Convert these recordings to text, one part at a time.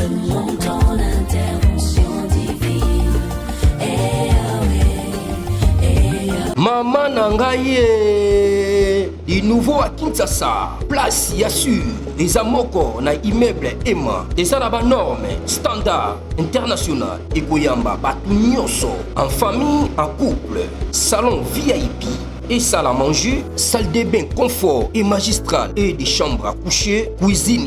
Selon ton intervention divine. Maman Nangaye, du nouveau à Kinshasa, place Yassur, des amoko na immeuble Emma, des arabes normes, standard, international, et Goyamba, Batunyoso, en famille, en couple, salon VIP. Et salle à manger, salle de bain confort et magistral et des chambres à coucher, cuisine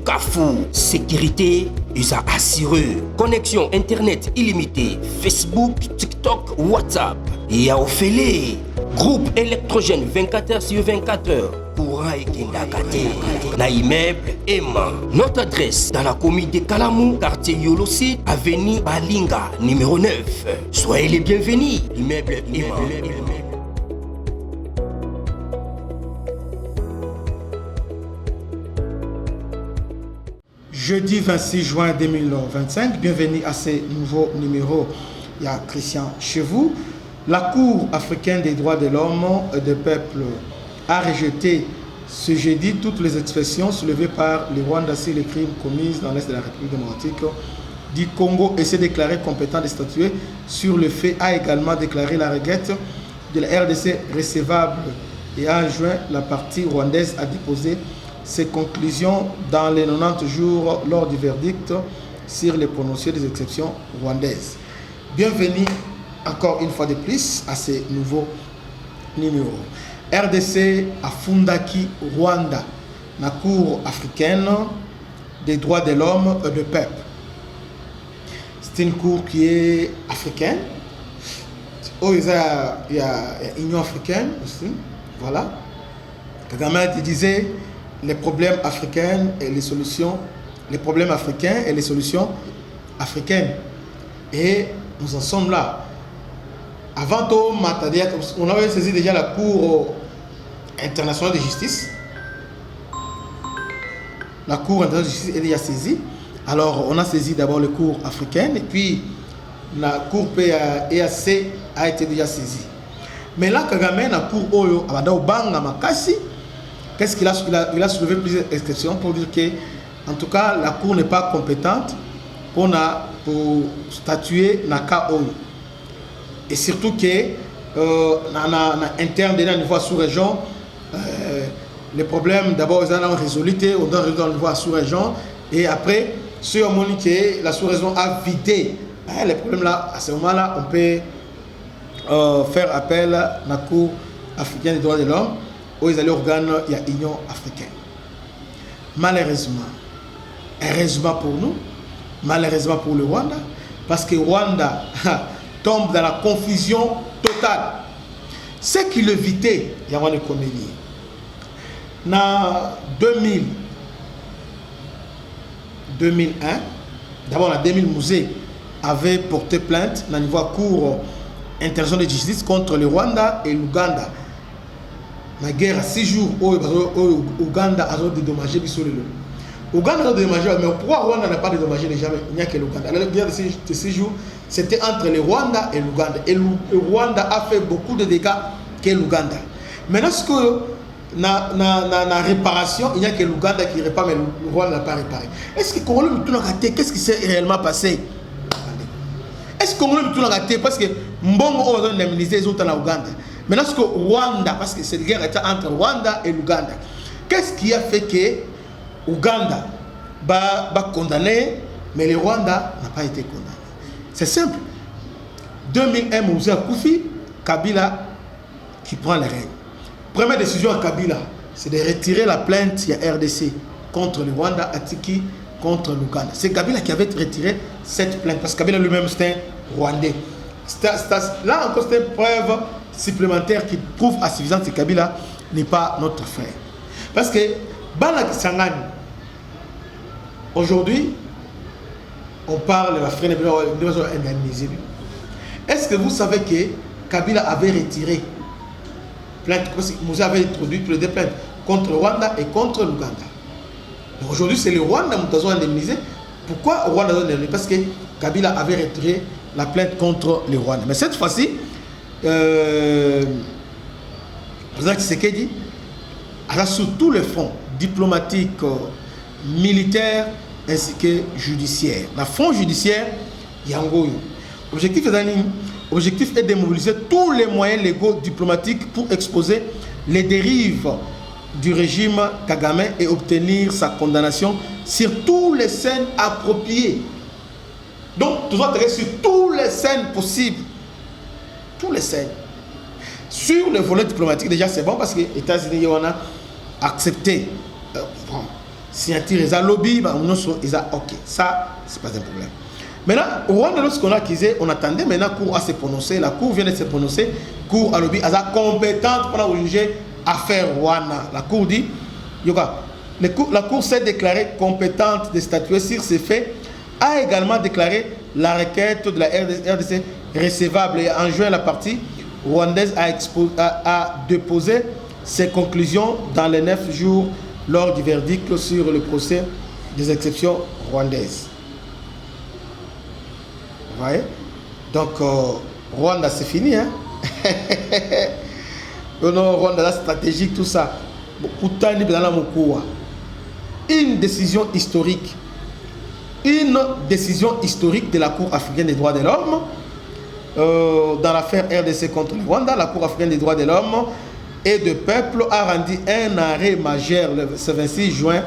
Kafou. Sécurité, ils a assuré. Connexion internet illimitée, Facebook, TikTok, WhatsApp. Et à Ophélie, groupe électrogène 24h/24h. Courant et Kindakate. Na immeuble Emma. Notre adresse dans la commune de Kalamou, quartier Yolosi, avenue Balinga, numéro 9. Soyez les bienvenus. Immeuble Emma. Jeudi 26 juin 2025, bienvenue à ce nouveau numéro. Il y a Christian chez vous. La Cour africaine des droits de l'homme et des peuples a rejeté ce jeudi toutes les expressions soulevées par le Rwanda sur les crimes commis dans l'Est de la République démocratique du Congo et s'est déclaré compétent de statuer sur le fait, a également déclaré la requête de la RDC recevable et a enjoint la partie rwandaise à déposer ses conclusions dans les 90 jours lors du verdict sur les prononcés des exceptions rwandaises. Bienvenue encore une fois de plus à ce nouveau numéro. RDC à Fundaki, Rwanda, la Cour africaine des droits de l'homme et du peuple. C'est une cour qui est africaine. Oh, il y a l'Union africaine aussi. Voilà. Kagame disait les problèmes africains et les solutions, les problèmes africains et les solutions africaines. Et nous en sommes là. Avant tout, on avait saisi déjà la Cour internationale de justice. La Cour internationale de justice est déjà saisie. Alors, on a saisi d'abord la Cour africaine et puis la Cour PAC a été déjà saisie. Mais là, Kagame, la Cour Oyo, Banga Makasi, qu'est-ce qu'il a soulevé plusieurs exceptions pour dire que, en tout cas, la Cour n'est pas compétente pour statuer dans le cas Oyo. Et surtout que, dans interne, dans le niveau sous-région, les problèmes, d'abord, ils ont résolu, on doit résoudre dans le niveau sous-région, et après, si on dit que la sous-région a vidé les problèmes là, à ce moment-là, on peut faire appel à la Cour africaine des droits de l'homme, où ils allaient organes, il y a l'Union africaine. Malheureusement, heureusement pour nous, malheureusement pour le Rwanda, parce que Rwanda tombe dans la confusion totale. Ce qui l'évitait, il y a une comédie. En 2001, d'abord en 2000, Musée avait porté plainte dans le niveau Cour internationale de justice contre le Rwanda et l'Ouganda. La guerre à 6 jours où l'Ouganda a dédommagé l'Ouganda a dédommagé, mais pourquoi Rwanda n'a pas dédommagé les gens? Il n'y a que l'Ouganda. La guerre de 6 jours, c'était entre le Rwanda et l'Ouganda. Et le Rwanda a fait beaucoup de dégâts que l'Ouganda. Maintenant, ce que la réparation, il n'y a que l'Ouganda qui répare, mais le Rwanda n'a pas réparé. Est-ce que Congolais tout raté? Qu'est-ce qui s'est réellement passé? Est-ce que Congolais tout raté? Parce que Mbongo a indemnisé les autres en Ouganda. Maintenant, ce que Rwanda, parce que cette guerre était entre Rwanda et l'Ouganda, qu'est-ce qui a fait que l'Ouganda va condamner, mais le Rwanda n'a pas été condamné? C'est simple. 2001, Moussa Koufi, Kabila qui prend les règnes. Première décision à Kabila, c'est de retirer la plainte il y a RDC contre le Rwanda, Atiki contre l'Ouganda. C'est Kabila qui avait retiré cette plainte, parce que Kabila lui-même c'était un Rwandais. Là encore, c'est une preuve supplémentaire qui prouve à suffisance que Kabila n'est pas notre frère. Parce que Bala Kisangani, aujourd'hui, on parle de la frère indemnisée. Est-ce que vous savez que Kabila avait retiré plainte, vous avez introduit tous les deux plaintes contre le Rwanda et contre l'Ouganda. Aujourd'hui, c'est le Rwanda qui nous a indemnisé. Pourquoi le Rwanda a indemnisé? Parce que Kabila avait retiré la plainte contre le Rwanda. Mais cette fois-ci, le président Tshisekedi a sur tous les fronts diplomatiques, militaires ainsi que judiciaire. La fonds judiciaire, Yangoyo. L'objectif est de mobiliser tous les moyens légaux diplomatiques pour exposer les dérives du régime Kagame et obtenir sa condamnation sur tous les scènes appropriées. Donc, tu dois travailler sur toutes les scènes possibles. Toutes les scènes. Sur le volet diplomatique, déjà c'est bon parce que les États-Unis ont accepté. Signature, ils ont lobby, ils ont ok, ça, c'est pas un problème. Maintenant, au Rwanda, lorsqu'on a accusé, on attendait maintenant la Cour à se prononcer. La Cour vient de se prononcer. La Cour a lobby, elle est compétente pour juger affaire Rwanda. La Cour dit, la Cour s'est déclarée compétente de statuer sur ces faits, a également déclaré la requête de la RDC recevable et en juin, la partie rwandaise a déposé ses conclusions dans les 9 jours lors du verdict sur le procès des exceptions rwandaises. Vous voyez? Donc, Rwanda, c'est fini. Hein? Non, Rwanda, la stratégique, tout ça. Une décision historique. Une décision historique de la Cour africaine des droits de l'homme dans l'affaire RDC contre le Rwanda. La Cour africaine des droits de l'homme et de peuple a rendu un arrêt majeur le 26 juin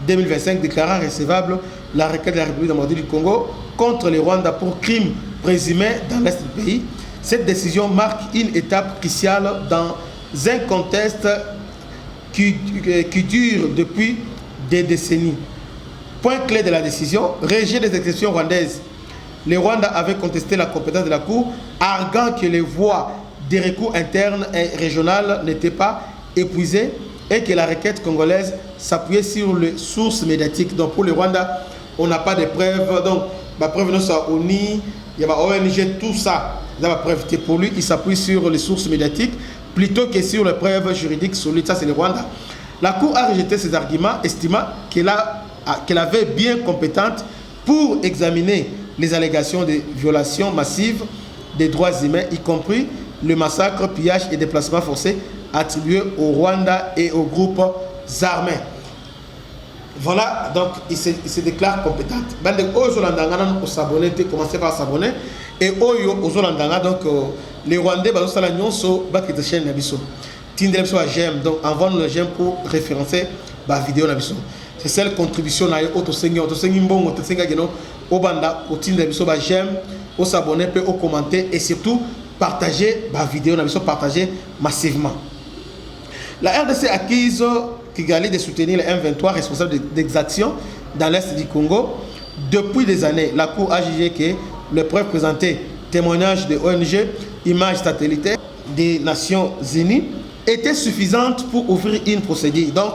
2025 déclarant recevable la requête de la République démocratique du Congo contre le Rwanda pour crimes présumés dans l'est du pays. Cette décision marque une étape cruciale dans un contexte qui dure depuis des décennies. Point clé de la décision, rejet des exceptions rwandaises. Le Rwanda avait contesté la compétence de la Cour, arguant que les voies des recours internes et régionales n'étaient pas épuisées et que la requête congolaise s'appuyait sur les sources médiatiques. Donc pour le Rwanda, on n'a pas de preuves. Donc, la preuve non soit ONI, il y a ONG, tout ça. La preuve pour lui, il s'appuie sur les sources médiatiques plutôt que sur les preuves juridiques solides. Ça, c'est le Rwanda. La Cour a rejeté ces arguments, estimant qu'elle avait bien compétente pour examiner les allégations de violations massives des droits humains, y compris le massacre, pillage et déplacement forcé attribués au Rwanda et aux groupes armés. Voilà, donc il se déclare compétente. Commencez par s'abonner. Et donc les Rwandais, j'aime, donc envoie le j'aime pour référencer la vidéo. C'est celle contribution à j'aime, au s'abonner, au commenter et surtout partager la vidéo, partager massivement. La RDC accuse Kigali de soutenir les M23 responsables d'exactions dans l'est du Congo. Depuis des années, la Cour a jugé que les preuves présentées, témoignages de ONG, images satellitaires des Nations Unies, étaient suffisantes pour ouvrir une procédure. Donc,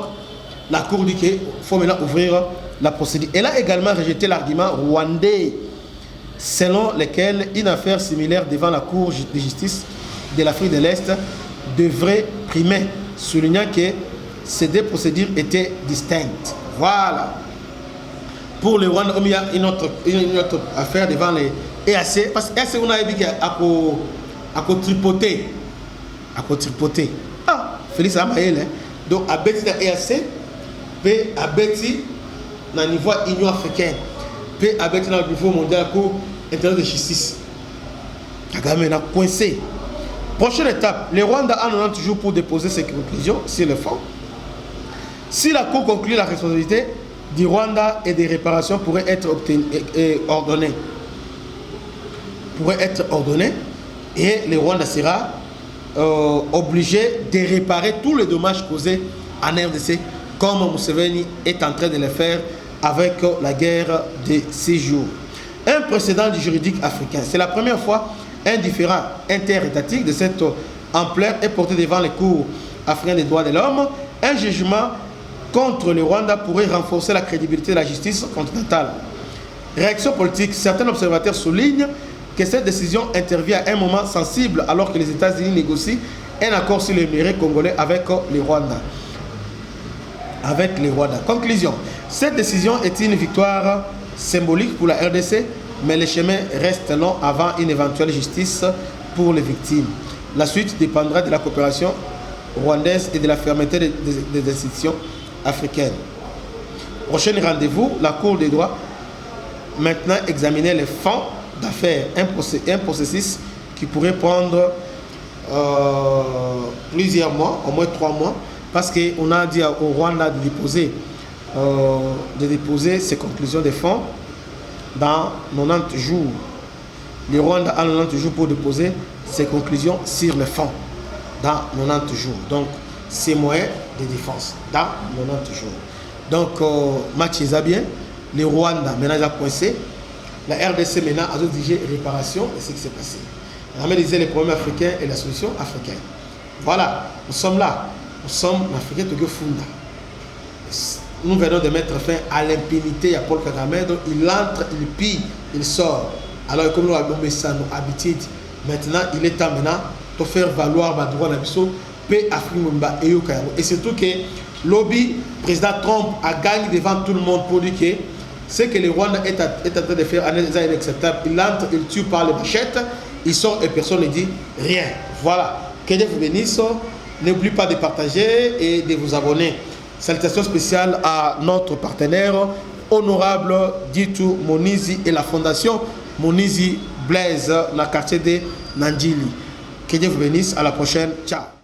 la Cour dit qu'il faut maintenant ouvrir la procédure. Elle a également rejeté l'argument rwandais selon lequel une affaire similaire devant la Cour de justice de l'Afrique de l'Est devrait primer, soulignant que ces deux procédures étaient distinctes. Voilà. Pour le Rwanda, il y a une autre affaire devant les EAC, parce que EAC, on a dit qu'il y a à tripoter. Ah, Félix Amaël. Donc, à Betty dans EAC, puis à Betty dans le niveau Union africaine, puis à Betty dans le niveau mondial, Cour intérieure de justice. Kagame a coincé. Prochaine étape, le Rwanda a 90 jours pour déposer ses conclusions sur le fond. Si la Cour conclut, la responsabilité du Rwanda et des réparations pourrait être ordonnée. Et le Rwanda sera obligé de réparer tous les dommages causés en RDC, comme Museveni est en train de le faire avec la guerre de 6 jours. Un précédent du juridique africain. C'est la première fois un différend interétatique de cette ampleur est porté devant les cours africains des droits de l'homme. Un jugement contre le Rwanda pourrait renforcer la crédibilité de la justice continentale. Réaction politique. Certains observateurs soulignent que cette décision intervient à un moment sensible alors que les États-Unis négocient un accord sur les minerais congolais avec le Rwanda. Conclusion. Cette décision est une victoire symbolique pour la RDC, mais le chemin reste long avant une éventuelle justice pour les victimes. La suite dépendra de la coopération rwandaise et de la fermeté des institutions africaines. Prochain rendez-vous, la Cour des droits maintenant examiner les fonds d'affaires, un processus qui pourrait prendre plusieurs mois, au moins 3 mois, parce qu'on a dit au Rwanda de déposer ses conclusions des fonds dans 90 jours. Le Rwanda a 90 jours pour déposer ses conclusions sur les fonds dans 90 jours. Donc, c'est moyen de défense dans 90 jours. Donc, match est bien. Le Rwanda, maintenant, il a coincé. La RDC, maintenant, a dirigé réparation de ce qui s'est passé. On disait les problèmes africains et la solution africaine. Voilà, nous sommes là. Nous sommes en Afrique de Funda. Nous venons de mettre fin à l'impunité à Paul Kagame. Donc, il entre, il pille, il sort. Alors, comme nous avons mis ça, nos habitudes, maintenant, il est temps maintenant de faire valoir le droit de l'Abisso, paix Afrique et surtout que lobby, président Trump a gagné devant tout le monde pour dire que ce que le Rwanda est en train de faire est inacceptable. Il entre, il tue par les machettes, il sort et personne ne dit rien. Voilà. Que Dieu vous bénisse. N'oubliez pas de partager et de vous abonner. Salutations spéciales à notre partenaire honorable Ditu Monizi et la fondation Monizi Blaise, dans le quartier de Nandjili. Que Dieu vous bénisse. À la prochaine. Ciao.